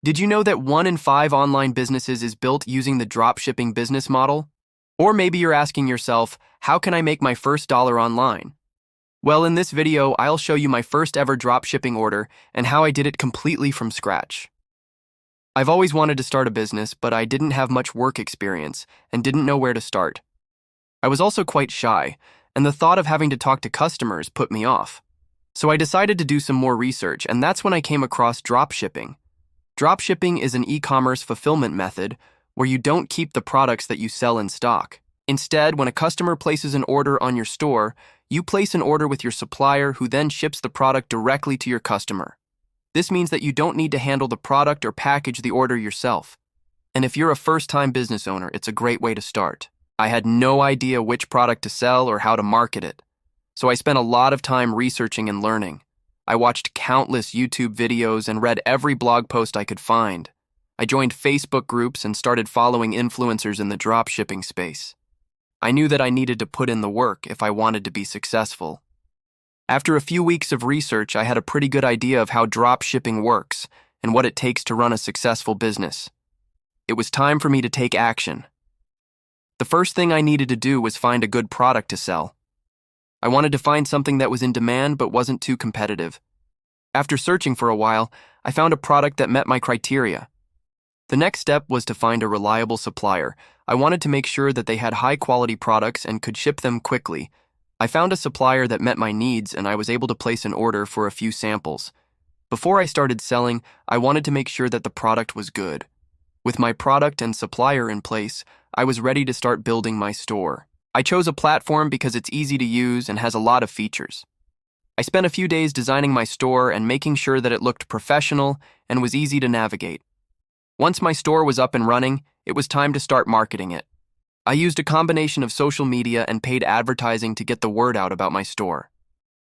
Did you know that 1 in 5 online businesses is built using the dropshipping business model? Or maybe you're asking yourself, how can I make my first dollar online? Well, in this video, I'll show you my first ever dropshipping order and how I did it completely from scratch. I've always wanted to start a business, but I didn't have much work experience and didn't know where to start. I was also quite shy, and the thought of having to talk to customers put me off. So I decided to do some more research, and that's when I came across dropshipping. Dropshipping is an e-commerce fulfillment method where you don't keep the products that you sell in stock. Instead, when a customer places an order on your store, you place an order with your supplier who then ships the product directly to your customer. This means that you don't need to handle the product or package the order yourself. And if you're a first-time business owner, it's a great way to start. I had no idea which product to sell or how to market it, so I spent a lot of time researching and learning. I watched countless YouTube videos and read every blog post I could find. I joined Facebook groups and started following influencers in the dropshipping space. I knew that I needed to put in the work if I wanted to be successful. After a few weeks of research, I had a pretty good idea of how dropshipping works and what it takes to run a successful business. It was time for me to take action. The first thing I needed to do was find a good product to sell. I wanted to find something that was in demand but wasn't too competitive. After searching for a while, I found a product that met my criteria. The next step was to find a reliable supplier. I wanted to make sure that they had high-quality products and could ship them quickly. I found a supplier that met my needs, and I was able to place an order for a few samples. Before I started selling, I wanted to make sure that the product was good. With my product and supplier in place, I was ready to start building my store. I chose a platform because it's easy to use and has a lot of features. I spent a few days designing my store and making sure that it looked professional and was easy to navigate. Once my store was up and running, it was time to start marketing it. I used a combination of social media and paid advertising to get the word out about my store.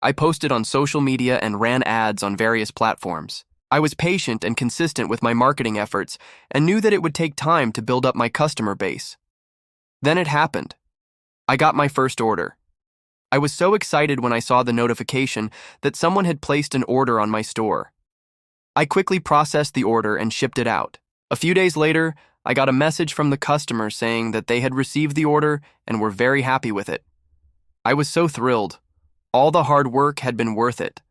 I posted on social media and ran ads on various platforms. I was patient and consistent with my marketing efforts and knew that it would take time to build up my customer base. Then it happened. I got my first order. I was so excited when I saw the notification that someone had placed an order on my store. I quickly processed the order and shipped it out. A few days later, I got a message from the customer saying that they had received the order and were very happy with it. I was so thrilled. All the hard work had been worth it.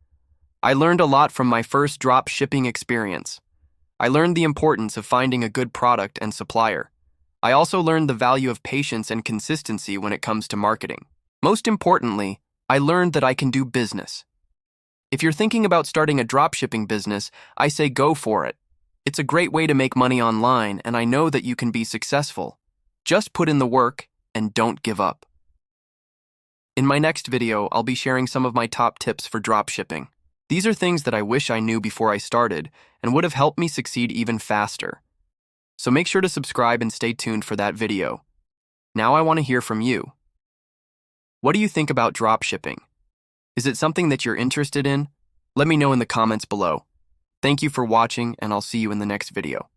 I learned a lot from my first drop shipping experience. I learned the importance of finding a good product and supplier. I also learned the value of patience and consistency when it comes to marketing. Most importantly, I learned that I can do business. If you're thinking about starting a dropshipping business, I say go for it. It's a great way to make money online, and I know that you can be successful. Just put in the work and don't give up. In my next video, I'll be sharing some of my top tips for dropshipping. These are things that I wish I knew before I started and would have helped me succeed even faster. So make sure to subscribe and stay tuned for that video. Now I want to hear from you. What do you think about dropshipping? Is it something that you're interested in? Let me know in the comments below. Thank you for watching, and I'll see you in the next video.